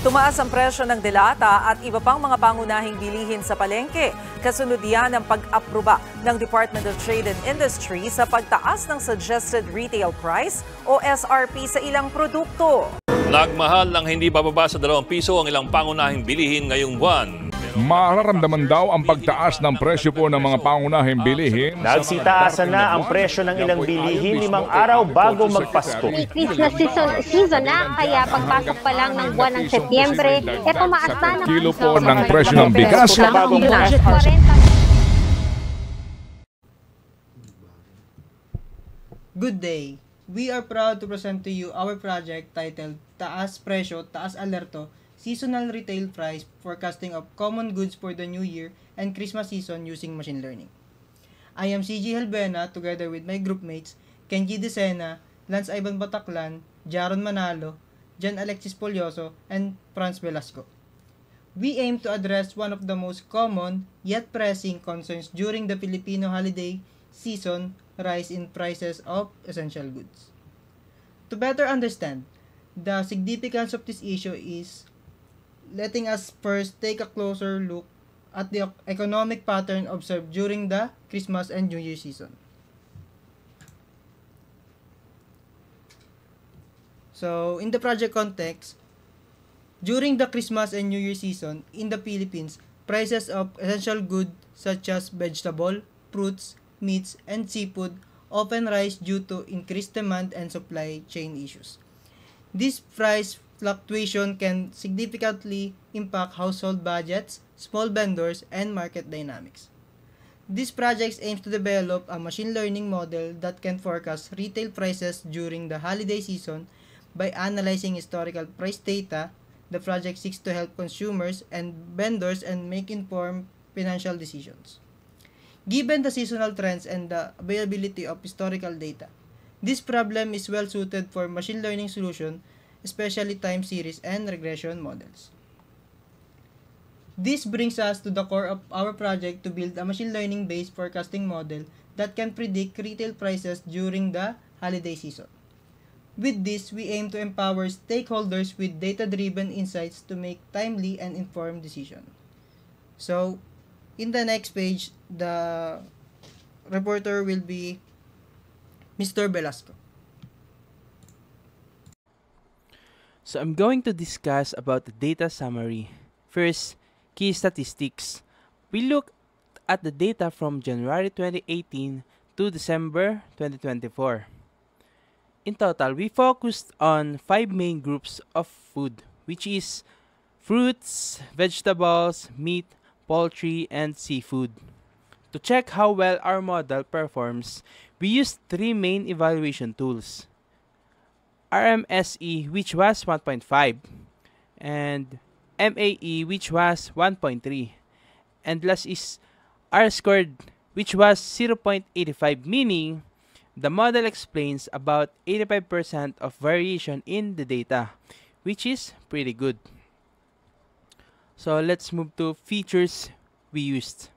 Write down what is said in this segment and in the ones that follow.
Tumaas ang presyo ng delata at iba pang mga pangunahing bilihin sa palengke. Kasunod yan ang pag-aproba ng Department of Trade and Industry sa pagtaas ng Suggested Retail Price o SRP sa ilang produkto. Nagmahal ng hindi bababa sa 2 piso ang ilang pangunahing bilihin ngayong buwan. Mararamdaman daw ang pagtaas ng presyo po ng mga pangunahing bilihin. Nagsitaasan na ang presyo ng ilang bilihin 5 araw bago magpasko. Christmas season na, kaya pagpasok pa lang ng buwan ng Setyembre, tumaas na ng kilo po ng presyo ng bigas. Good day. We are proud to present to you our project titled Taas Presyo, Taas Alerto, Seasonal Retail Price Forecasting of Common Goods for the New Year and Christmas Season using Machine Learning. I am CG Helbena together with my groupmates Kenji Decena, Lance Ivan Bataclan, Jaron Manalo, Jan Alexis Polioso, and Franz Velasco. We aim to address one of the most common yet pressing concerns during the Filipino holiday season, rise in prices of essential goods. To better understand the significance of this issue is letting us first take a closer look at the economic pattern observed during the Christmas and New Year season. So, in the project context, during the Christmas and New Year season in the Philippines, prices of essential goods such as vegetable, fruits, meats, and seafood often rise due to increased demand and supply chain issues. This price fluctuation can significantly impact household budgets, small vendors, and market dynamics. This project aims to develop a machine learning model that can forecast retail prices during the holiday season by analyzing historical price data. The project seeks to help consumers and vendors and make informed financial decisions. Given the seasonal trends and the availability of historical data, this problem is well suited for machine learning solution, especially time series and regression models. This brings us to the core of our project to build a machine learning based forecasting model that can predict retail prices during the holiday season. With this, we aim to empower stakeholders with data-driven insights to make timely and informed decisions. So, in the next page, the reporter will be Mr. Velasco. So I'm going to discuss about the data summary. First, key statistics. We look at the data from January 2018 to December 2024. In total, we focused on 5 main groups of food, which is fruits, vegetables, meat, poultry, and seafood. To check how well our model performs, we used 3 main evaluation tools. RMSE, which was 1.5, and MAE, which was 1.3, and last is R-squared, which was 0.85, meaning the model explains about 85% of variation in the data, which is pretty good. So let's move to features we used.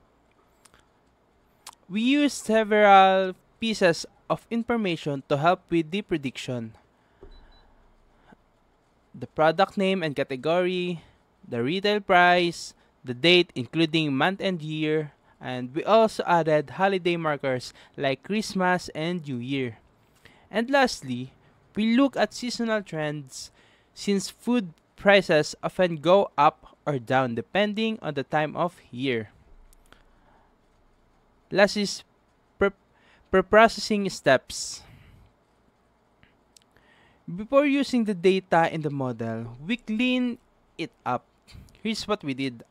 We used several pieces of information to help with the prediction. The product name and category, the retail price, the date including month and year, and we also added holiday markers like Christmas and New Year. And lastly, we look at seasonal trends since food prices often go up or down depending on the time of year. Last is pre-processing steps. Before using the data in the model, we clean it up. Here's what we did.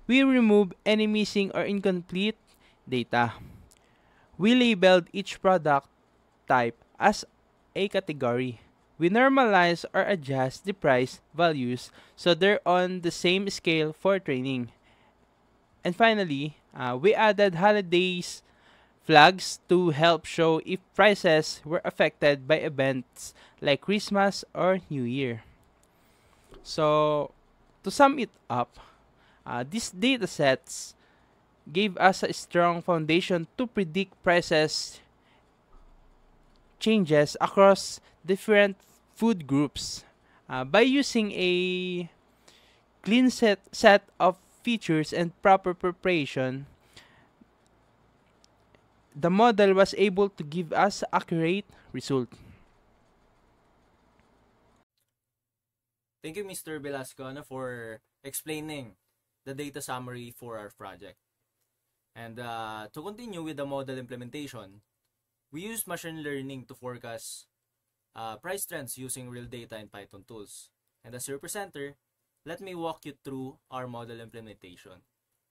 We removed any missing or incomplete data. We labeled each product type as a category. We normalize or adjust the price values so they're on the same scale for training. And finally, we added holidays flags to help show if prices were affected by events like Christmas or New Year. So, to sum it up, these data sets gave us a strong foundation to predict prices changes across different food groups. By using a clean set of features and proper preparation, the model was able to give us accurate result. Thank you, Mr. Velasco, for explaining the data summary for our project. And to continue with the model implementation, we use machine learning to forecast price trends using real data and Python tools. And as your presenter, let me walk you through our model implementation.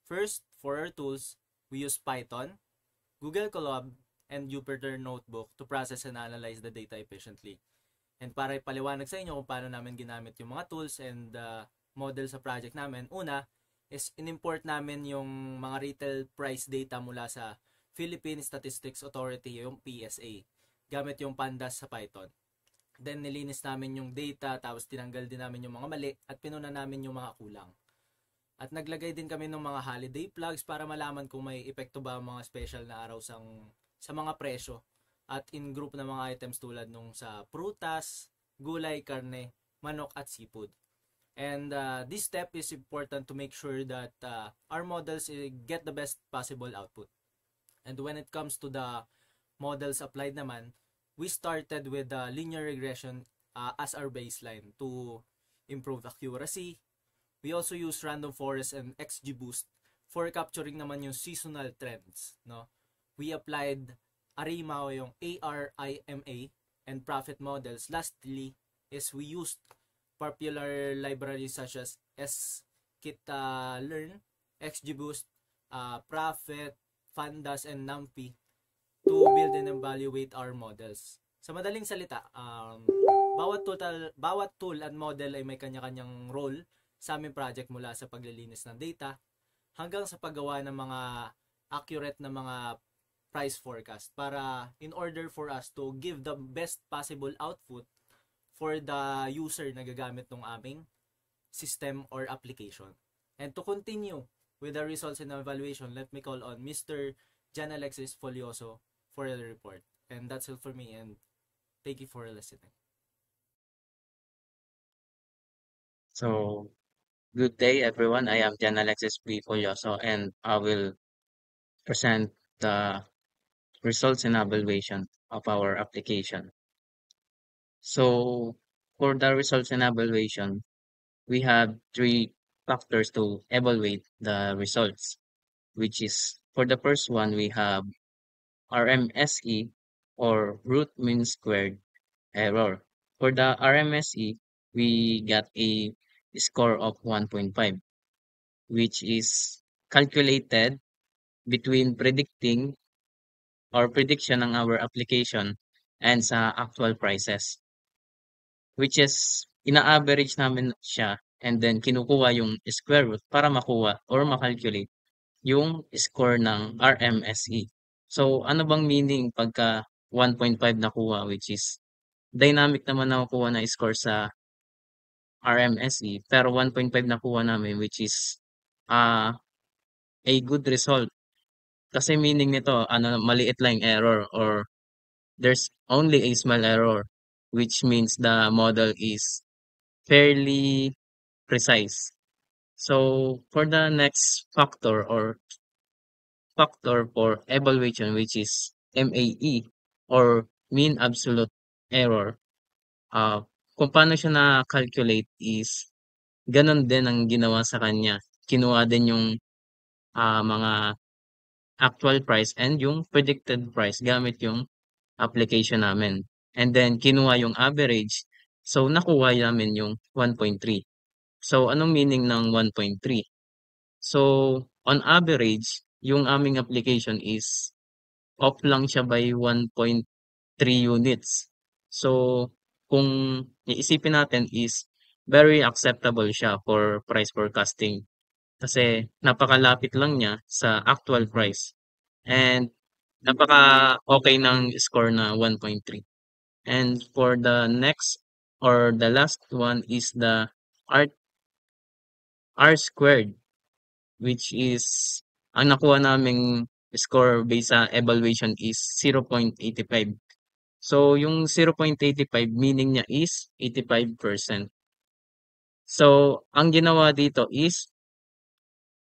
First, for our tools, we use Python, Google Colab, and Jupyter Notebook to process and analyze the data efficiently. And para ipaliwanag sa inyo kung paano namin ginamit yung mga tools and model sa project namin, una is in-import namin yung mga retail price data mula sa Philippine Statistics Authority, yung PSA, gamit yung pandas sa Python. Then nilinis namin yung data, tapos tinanggal din namin yung mga mali at pinuna namin yung mga kulang. At naglagay din kami ng mga holiday plugs para malaman kung may epekto ba ang mga special na araw sa mga presyo at in group na mga items tulad nung sa prutas, gulay, karne, manok at seafood. And this step is important to make sure that our models get the best possible output. And when it comes to the models applied naman, we started with linear regression as our baseline to improve accuracy. We also use random forest and XGBoost for capturing naman yung seasonal trends. No? We applied ARIMA o yung ARIMA and profit models. Lastly is we used popular libraries such as skitlearn, XGBoost, Profit, Pandas, and NumPy to build and evaluate our models. Sa madaling salita, bawat tool at model ay may kanya-kanyang role sa aming project mula sa paglilinis ng data hanggang sa paggawa ng mga accurate na mga price forecast para in order for us to give the best possible output for the user na gagamit ng aming system or application. And to continue with the results and evaluation, let me call on Mr. Jan Alexis Folioso for the report. And that's all for me, and thank you for listening. So, good day everyone. I am Jan Alexis P. Folioso and I will present the results and evaluation of our application. So, for the results and evaluation, we have three factors to evaluate the results, which is for the first one, we have RMSE or root mean squared error. For the RMSE, we got a score of 1.5, which is calculated between prediction ng our application and sa actual prices, which is ina-average namin siya and then kinukuha yung square root para makuha or makalculate yung score ng RMSE. So, ano bang meaning pagka 1.5 nakuha, which is dynamic naman nakukuha na score sa RMSE, pero 1.5 nakuha namin, which is a good result. Kasi meaning nito, maliit lang error or there's only a small error, which means the model is fairly precise. So, for the next factor for evaluation, which is MAE or mean absolute error, kung paano siya na-calculate is ganun din ang ginawa sa kanya. Kinuha din yung mga actual price and yung predicted price gamit yung application namin. And then, kinuha yung average. So, nakuha namin yung 1.3. So, anong meaning ng 1.3? So, on average, yung aming application is off lang siya by 1.3 units. So, kung iisipin natin is very acceptable siya for price forecasting. Kasi napakalapit lang niya sa actual price. And napaka-okay ng score na 1.3. And for the next or the last one is the R squared, which is ang nakuha naming score based sa evaluation is 0.85. So, yung 0.85 meaning niya is 85%. So, ang ginawa dito is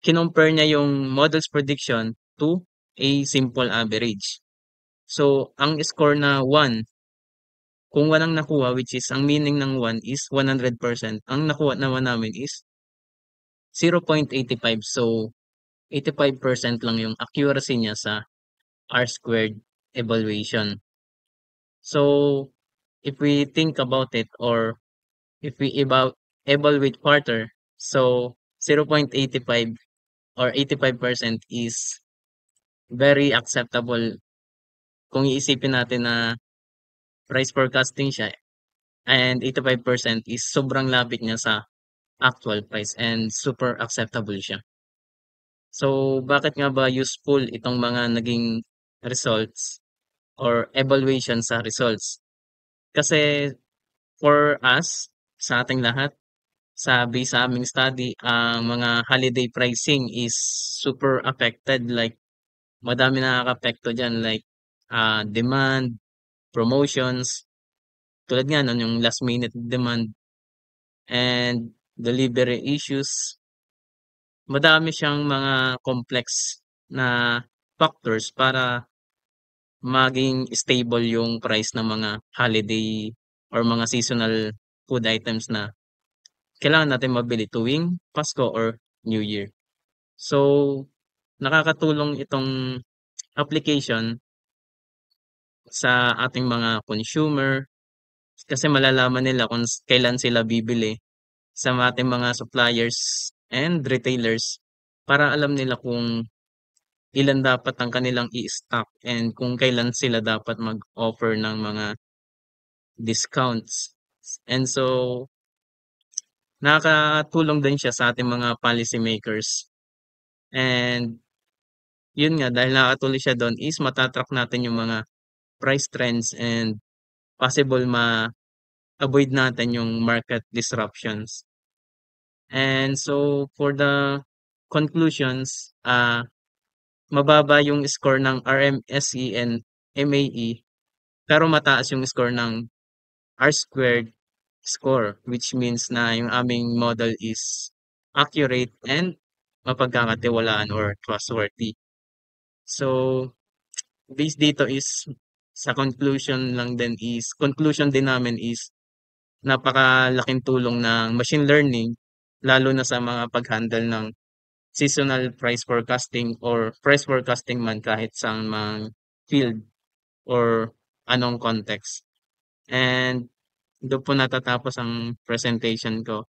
kinompare niya yung model's prediction to a simple average. So, ang score na 1, kung walang nakuha, which is ang meaning ng 1 is 100%, ang nakuha naman namin is 0.85. So, 85% lang yung accuracy niya sa R-squared evaluation. So, if we think about it, or if we evaluate further, so 0.85 or 85% is very acceptable kung iisipin natin na price forecasting siya, and 85% is sobrang lapit niya sa actual price and super acceptable siya. So, bakit nga ba useful itong mga naging results or evaluation sa results? Kasi for us, sa ating lahat, sa aming study, ang mga holiday pricing is super affected. Like, madami nakakaapekto dyan, like demand, promotions, tulad nga nun, yung last minute demand, and delivery issues. Madami siyang mga complex na factors para maging stable yung price ng mga holiday or mga seasonal food items na kailangan natin mabili tuwing Pasko or New Year. So, nakakatulong itong application sa ating mga consumer kasi malalaman nila kung kailan sila bibili sa ating mga suppliers and retailers para alam nila kung ilan dapat ang kanilang i-stock and kung kailan sila dapat mag-offer ng mga discounts. And so, nakakatulong din siya sa ating mga policy makers. And yun nga, dahil nakakatulong siya doon is matatrack natin yung mga price trends and possible ma-avoid natin yung market disruptions. And so, for the conclusions, mababa yung score ng RMSE and MAE, pero mataas yung score ng R-squared score, which means na yung aming model is accurate and mapagkakatiwalaan or trustworthy. So, based dito is, sa conclusion din namin is, napakalaking tulong ng machine learning, lalo na sa mga pag-handle ng seasonal price forecasting or price forecasting man kahit sa mga field or anong context. And doon po natatapos ang presentation ko.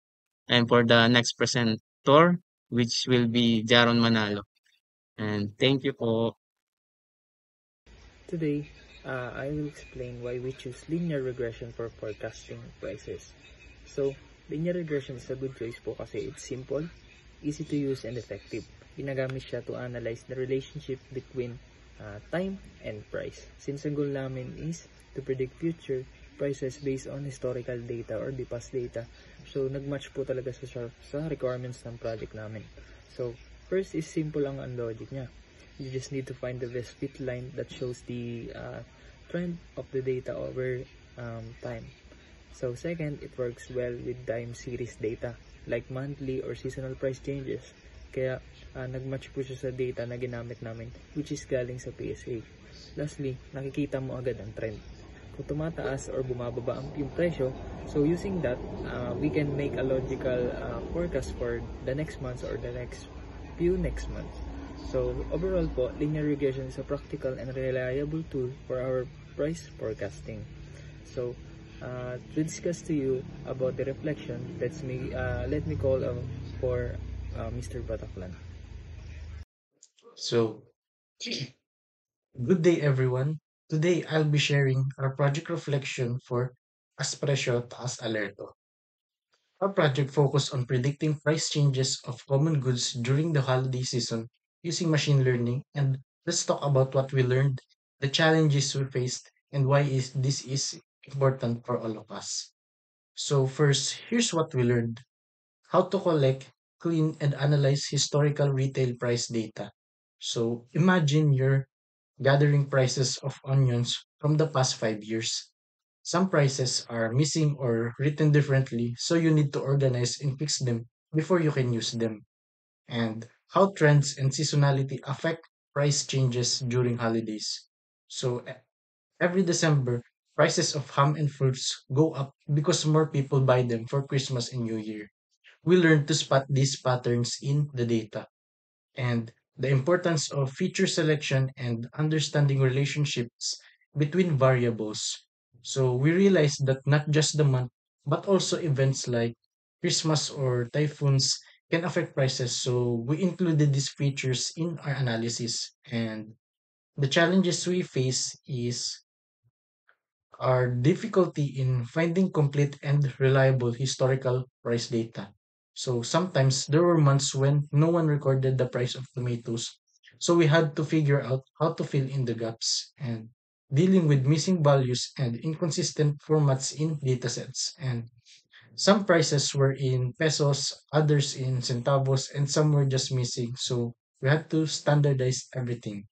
And for the next presenter, which will be Jaron Manalo. And thank you po. Today, I will explain why we choose linear regression for forecasting prices. So, linear regression is a good choice po kasi it's simple, easy to use, and effective. Ginagamit siya to analyze the relationship between time and price. Since ang goal namin is to predict future prices based on historical data or the past data. So, nagmatch po talaga sa requirements ng project namin. So, first is simple ang logic niya. You just need to find the best fit line that shows the trend of the data over time. So, second, it works well with time series data like monthly or seasonal price changes. Kaya, nagmatch po siya sa data na ginamit namin, which is galing sa PSA. Lastly, nakikita mo agad ang trend. Kung tumataas or bumababa yung presyo, so using that, we can make a logical forecast for the next months or the next months. So overall po, linear regression is a practical and reliable tool for our price forecasting. So to discuss to you about the reflection, let me call for Mr. Bataclan. So, good day everyone. Today, I'll be sharing our project reflection for Aspresyo Taas Alerto. Our project focused on predicting price changes of common goods during the holiday season using machine learning, and let's talk about what we learned, the challenges we faced, and why this is important for all of us. So first, here's what we learned. How to collect, clean, and analyze historical retail price data. So imagine you're gathering prices of onions from the past 5 years. Some prices are missing or written differently, so you need to organize and fix them before you can use them. And how trends and seasonality affect price changes during holidays. So every December, prices of ham and fruits go up because more people buy them for Christmas and New Year. We learn to spot these patterns in the data and the importance of feature selection and understanding relationships between variables. So we realize that not just the month, but also events like Christmas or typhoons can affect prices. So we included these features in our analysis. And the challenges we face is our difficulty in finding complete and reliable historical price data. So sometimes there were months when no one recorded the price of tomatoes. So we had to figure out how to fill in the gaps and dealing with missing values and inconsistent formats in datasets. And some prices were in pesos, others in centavos, and some were just missing. So we had to standardize everything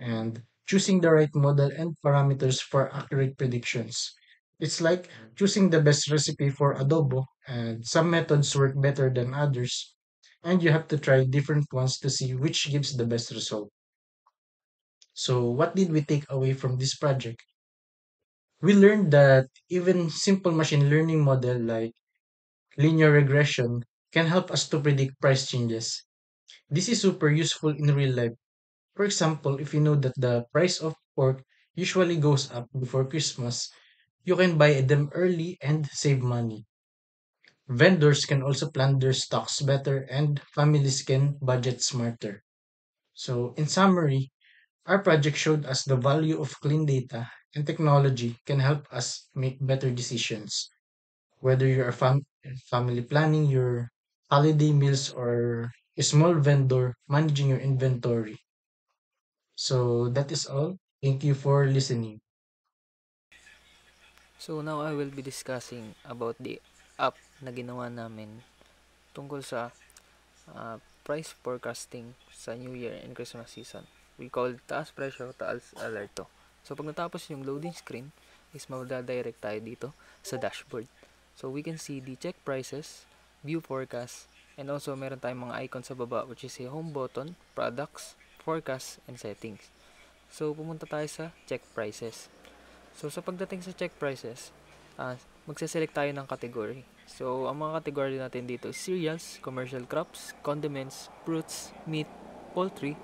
and choosing the right model and parameters for accurate predictions. It's like choosing the best recipe for adobo, and some methods work better than others, and you have to try different ones to see which gives the best result. So, what did we take away from this project? We learned that even simple machine learning model like linear regression can help us to predict price changes. This is super useful in real life. For example, if you know that the price of pork usually goes up before Christmas, you can buy them early and save money. Vendors can also plan their stocks better and families can budget smarter. So, in summary, our project showed us the value of clean data and technology can help us make better decisions. Whether you're family planning your holiday meals or a small vendor managing your inventory. So that is all. Thank you for listening. So now I will be discussing about the app na ginawa namin tungkol sa price forecasting sa New Year and Christmas season. We call it Taas Presyo, Taas Alerto. So pag natapos yung loading screen, is madadirect tayo dito sa dashboard. So we can see the check prices, view forecast, and also meron tayong mga icons sa baba which is a home button, products, forecast, and settings. So pumunta tayo sa check prices. So sa pagdating sa check prices, magse-select tayo ng category. So ang mga category natin dito is cereals, commercial crops, condiments, fruits, meat, poultry,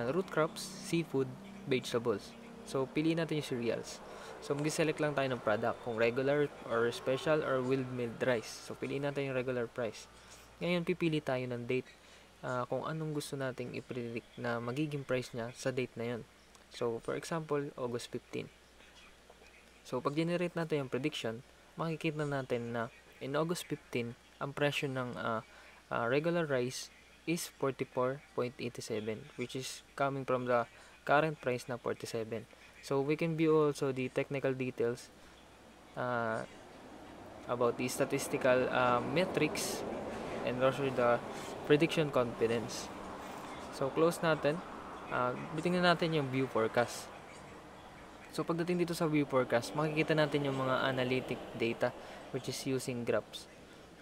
root crops, seafood, vegetables. So piliin natin yung cereals. So mag-select lang tayo ng product, kung regular or special or milled rice. So piliin natin yung regular price. Ngayon pipili tayo ng date kung anong gusto nating i-predict na magiging price niya sa date na yun. So for example, August 15. So pag generate natin yung prediction, makikita natin na in August 15, ang presyo ng regular rice is 44.87, which is coming from the current price na 47. So we can view also the technical details about the statistical metrics and also the prediction confidence. So close natin. Tingnan natin yung view forecast. So pagdating dito sa view forecast, makikita natin yung mga analytic data which is using graphs.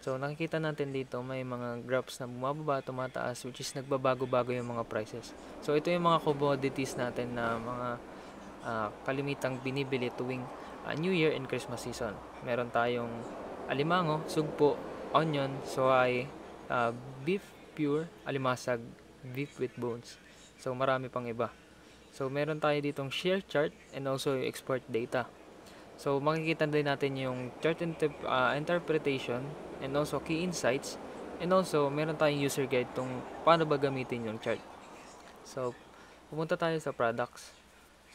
So nakikita natin dito may mga graphs na bumababa, tumataas, which is nagbabago-bago yung mga prices. So ito yung mga commodities natin na mga kalimitang binibili tuwing New Year and Christmas season. Meron tayong alimango, sugpo, onion, soy, beef pure, alimasag, beef with bones. So marami pang iba. So meron tayo ditong share chart and also export data. So makikita din natin yung chart interpretation and also key insights, and also meron tayong user guide kung paano ba gamitin yung chart. So pumunta tayo sa products.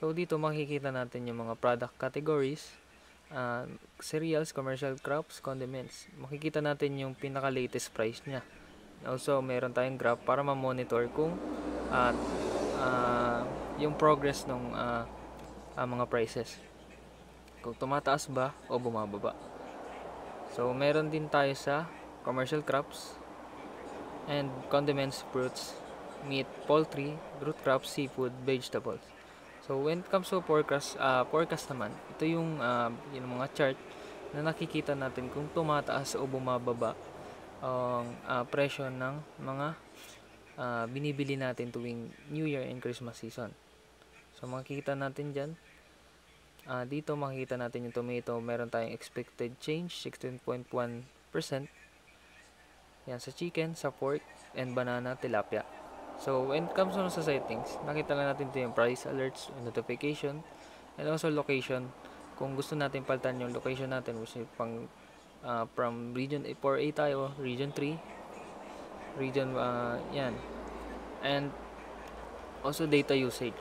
So dito makikita natin yung mga product categories, cereals, commercial crops, condiments. Makikita natin yung pinaka-latest price niya. Also meron tayong graph para ma-monitor kung yung progress ng mga prices, kung tumataas ba o bumababa. So meron din tayo sa commercial crops and condiments, fruits, meat, poultry, root crops, seafood, vegetables. So when it comes to forecast naman, ito yung mga chart na nakikita natin kung tumataas o bumababa ang presyo ng mga binibili natin tuwing New Year and Christmas season. So makikita natin dyan, dito makikita natin yung tomato, meron tayong expected change 16.1%. Yan sa chicken, sa pork, and banana, tilapia. So when it comes on sa settings, nakita lang natin ito yung price alerts, notification, and also location. Kung gusto natin palitan yung location natin, which is from region 4A tayo, region 3, region yan. And also data usage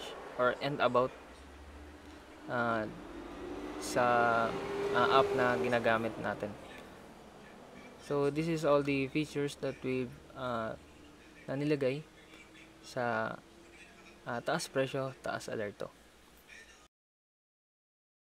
and about sa app na ginagamit natin. So this is all the features that we've na nilagay sa taas presyo, taas alerto.